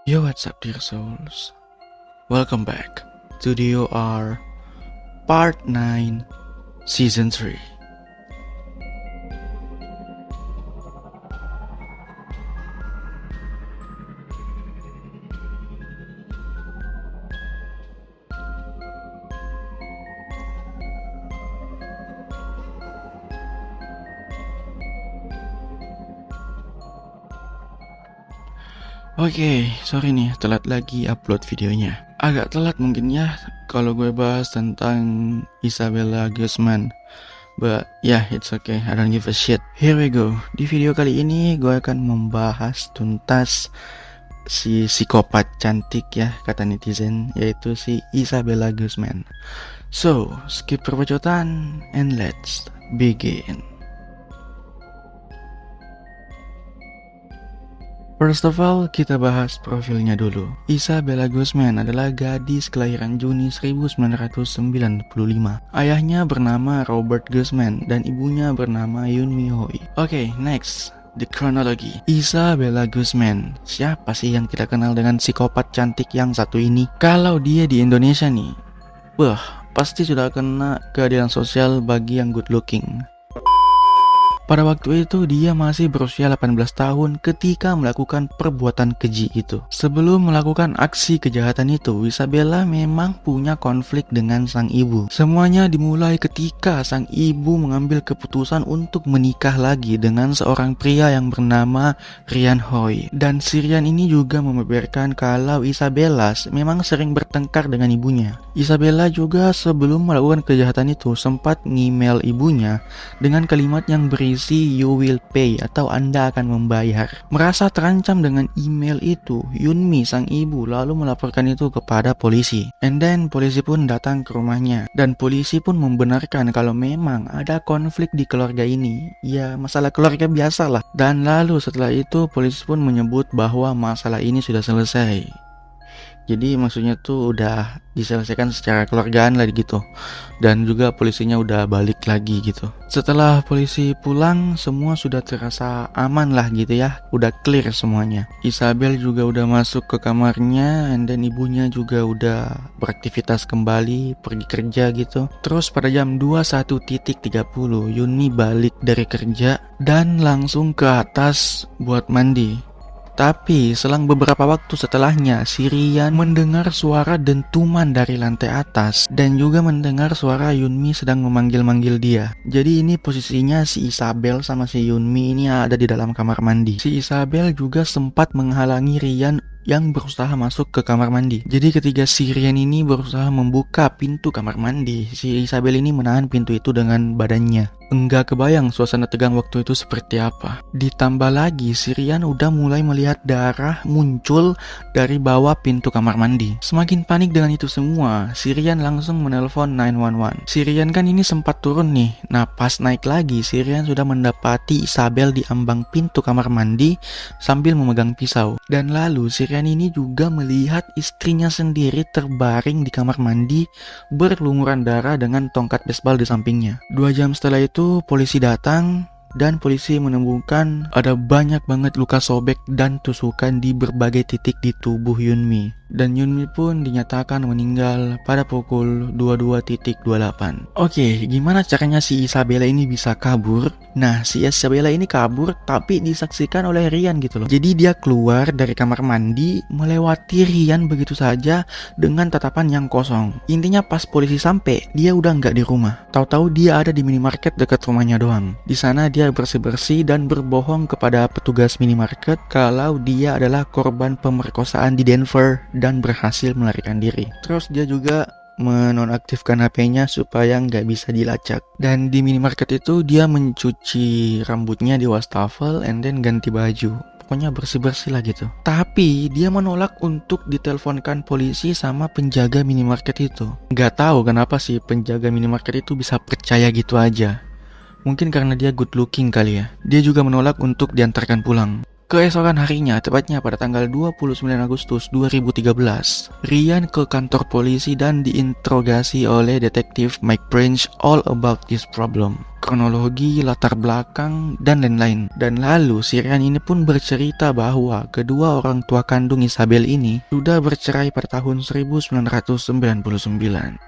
Yo, what's up, dear souls? Welcome back to the OR Part 9, Season 3. Oke, sorry nih, telat lagi upload videonya. Agak telat mungkin ya kalau gue bahas tentang Isabella Guzman. But yeah, it's okay, I don't give a shit. Here we go. Di video kali ini gue akan membahas tuntas si psikopat cantik ya, kata netizen, yaitu si Isabella Guzman. So, skip perbacotan and let's begin. First of all, kita bahas profilnya dulu. Isabella Guzman adalah gadis kelahiran Juni 1995. Ayahnya bernama Robert Guzman dan ibunya bernama Yunmi Hoi. Oke, next. The chronology. Isabella Guzman. Siapa sih yang tidak kenal dengan psikopat cantik yang satu ini? Kalau dia di Indonesia nih, wah, pasti sudah kena keadilan sosial bagi yang good looking. Pada waktu itu dia masih berusia 18 tahun ketika melakukan perbuatan keji itu. Sebelum melakukan aksi kejahatan itu, Isabella memang punya konflik dengan sang ibu. Semuanya dimulai ketika sang ibu mengambil keputusan untuk menikah lagi dengan seorang pria yang bernama Rian Hoi. Dan si Rian ini juga membeberkan kalau Isabella memang sering bertengkar dengan ibunya. Isabella juga sebelum melakukan kejahatan itu sempat ngemail ibunya dengan kalimat yang berisi "you will pay" atau Anda akan membayar. Merasa terancam dengan email itu, Yunmi sang ibu lalu melaporkan itu kepada polisi. And then polisi pun datang ke rumahnya dan polisi pun membenarkan kalau memang ada konflik di keluarga ini. Ya, masalah keluarga biasa lah. Dan lalu setelah itu polisi pun menyebut bahwa masalah ini sudah selesai. Jadi maksudnya tuh udah diselesaikan secara keluargaan lah gitu. Dan juga polisinya udah balik lagi gitu. Setelah polisi pulang, semua sudah terasa aman lah gitu ya. Udah clear semuanya. Isabel juga udah masuk ke kamarnya, and then ibunya juga udah beraktivitas kembali, pergi kerja gitu. Terus pada jam 21.30 Yuni balik dari kerja dan langsung ke atas buat mandi. Tapi selang beberapa waktu setelahnya, si Rian mendengar suara dentuman dari lantai atas dan juga mendengar suara Yunmi sedang memanggil-manggil dia. Jadi ini posisinya si Isabel sama si Yunmi ini ada di dalam kamar mandi. Si Isabel juga sempat menghalangi Rian yang berusaha masuk ke kamar mandi. Jadi ketika si Rian ini berusaha membuka pintu kamar mandi, si Isabel ini menahan pintu itu dengan badannya. Enggak kebayang suasana tegang waktu itu seperti apa. Ditambah lagi, si Rian udah mulai melihat darah muncul dari bawah pintu kamar mandi. Semakin panik dengan itu semua, si Rian langsung menelpon 911. Si Rian kan ini sempat turun nih. Nah, pas naik lagi, si Rian sudah mendapati Isabel di ambang pintu kamar mandi sambil memegang pisau. Dan lalu si Rian ini juga melihat istrinya sendiri terbaring di kamar mandi berlumuran darah dengan tongkat baseball di sampingnya. 2 jam setelah itu polisi datang dan polisi menemukan ada banyak banget luka sobek dan tusukan di berbagai titik di tubuh Yunmi. Dan Yunmi pun dinyatakan meninggal pada pukul 22.28. Oke, gimana caranya si Isabella ini bisa kabur? Nah, si Isabella ini kabur tapi disaksikan oleh Rian gitu loh. Jadi dia keluar dari kamar mandi, melewati Rian begitu saja dengan tatapan yang kosong. Intinya pas polisi sampai, dia udah nggak di rumah. Tahu-tahu dia ada di minimarket dekat rumahnya doang. Di sana dia bersih-bersih dan berbohong kepada petugas minimarket kalau dia adalah korban pemerkosaan di Denver dan berhasil melarikan diri. Terus dia juga menonaktifkan HP-nya supaya nggak bisa dilacak. Dan di minimarket itu dia mencuci rambutnya di wastafel and then ganti baju. Pokoknya bersih-bersih lah gitu. Tapi dia menolak untuk diteleponkan polisi sama penjaga minimarket itu. Nggak tahu kenapa sih penjaga minimarket itu bisa percaya gitu aja. Mungkin karena dia good looking kali ya. Dia juga menolak untuk diantarkan pulang. Keesokan harinya, tepatnya pada tanggal 29 Agustus 2013, Rian ke kantor polisi dan diinterogasi oleh detektif Mike Prince all about this problem. kronologi, latar belakang, dan lain-lain. Dan lalu si Ryan ini pun bercerita bahwa kedua orang tua kandung Isabel ini sudah bercerai pada tahun 1999.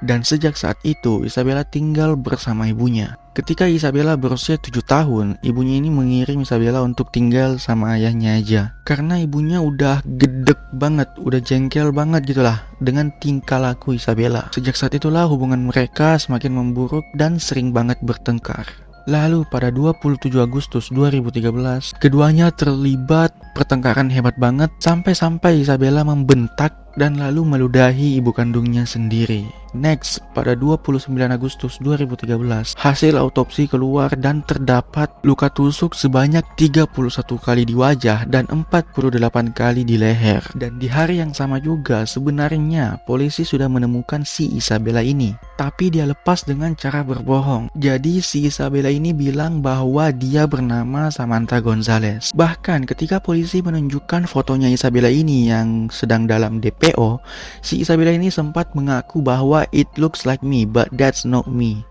Dan sejak saat itu Isabella tinggal bersama ibunya. Ketika Isabella berusia 7 tahun, ibunya ini mengirim Isabella untuk tinggal sama ayahnya aja. Karena ibunya udah gedek banget, udah jengkel banget gitulah dengan tingkah laku Isabella. Sejak saat itulah hubungan mereka semakin memburuk dan sering banget bertengkar. Lalu pada 27 Agustus 2013, keduanya terlibat pertengkaran hebat banget sampai-sampai Isabella membentak dan lalu meludahi ibu kandungnya sendiri. Next, pada 29 Agustus 2013, hasil autopsi keluar dan terdapat luka tusuk sebanyak 31 kali di wajah dan 48 kali di leher. Dan di hari yang sama juga, sebenarnya polisi sudah menemukan si Isabella ini. Tapi dia lepas dengan cara berbohong. Jadi si Isabella ini bilang bahwa dia bernama Samantha Gonzalez. Bahkan ketika polisi menunjukkan fotonya Isabella ini yang sedang dalam DPO, si Isabella ini sempat mengaku bahwa it looks like me, but that's not me.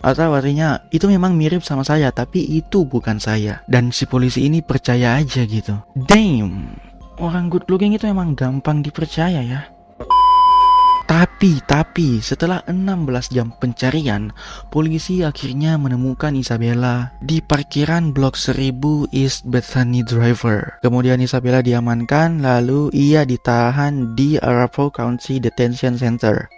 Atau artinya, itu memang mirip sama saya, tapi itu bukan saya. Dan si polisi ini percaya aja gitu. Damn, orang good looking itu emang gampang dipercaya ya. Tapi setelah 16 jam pencarian, polisi akhirnya menemukan Isabella di parkiran blok 1000 East Bethany Driver. Kemudian Isabella diamankan, lalu ia ditahan di Arapahoe County Detention Center.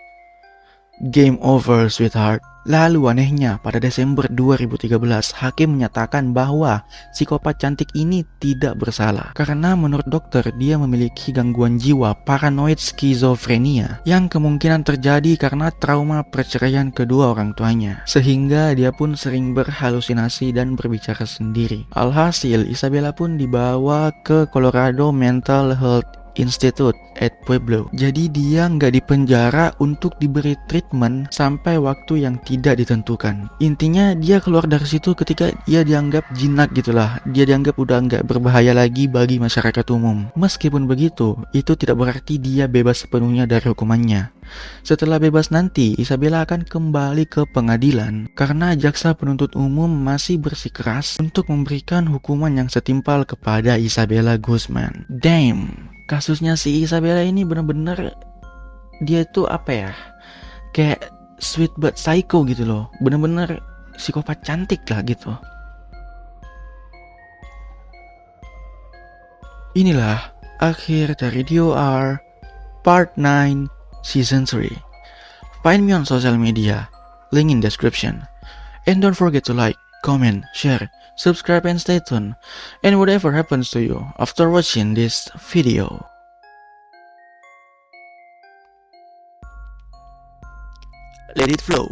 Game over, sweetheart. Lalu anehnya, pada Desember 2013, hakim menyatakan bahwa psikopat cantik ini tidak bersalah. Karena menurut dokter, dia memiliki gangguan jiwa paranoid skizofrenia yang kemungkinan terjadi karena trauma perceraian kedua orang tuanya. Sehingga dia pun sering berhalusinasi dan berbicara sendiri. Alhasil, Isabella pun dibawa ke Colorado Mental Health Institute at Pueblo. Jadi dia nggak dipenjara untuk diberi treatment sampai waktu yang tidak ditentukan. Intinya dia keluar dari situ ketika dia dianggap jinak gitulah. Dia dianggap udah nggak berbahaya lagi bagi masyarakat umum. Meskipun begitu, itu tidak berarti dia bebas sepenuhnya dari hukumannya. Setelah bebas nanti, Isabella akan kembali ke pengadilan karena jaksa penuntut umum masih bersikeras untuk memberikan hukuman yang setimpal kepada Isabella Guzman. Damn. Kasusnya si Isabella ini bener-bener dia tuh apa ya, kayak sweet but psycho gitu loh, bener-bener psikopat cantik lah gitu. Inilah akhir dari DOR Part 9 Season 3. Find me on social media, link in description. And don't forget to like, comment, share, subscribe and stay tuned. And whatever happens to you after watching this video, let it flow.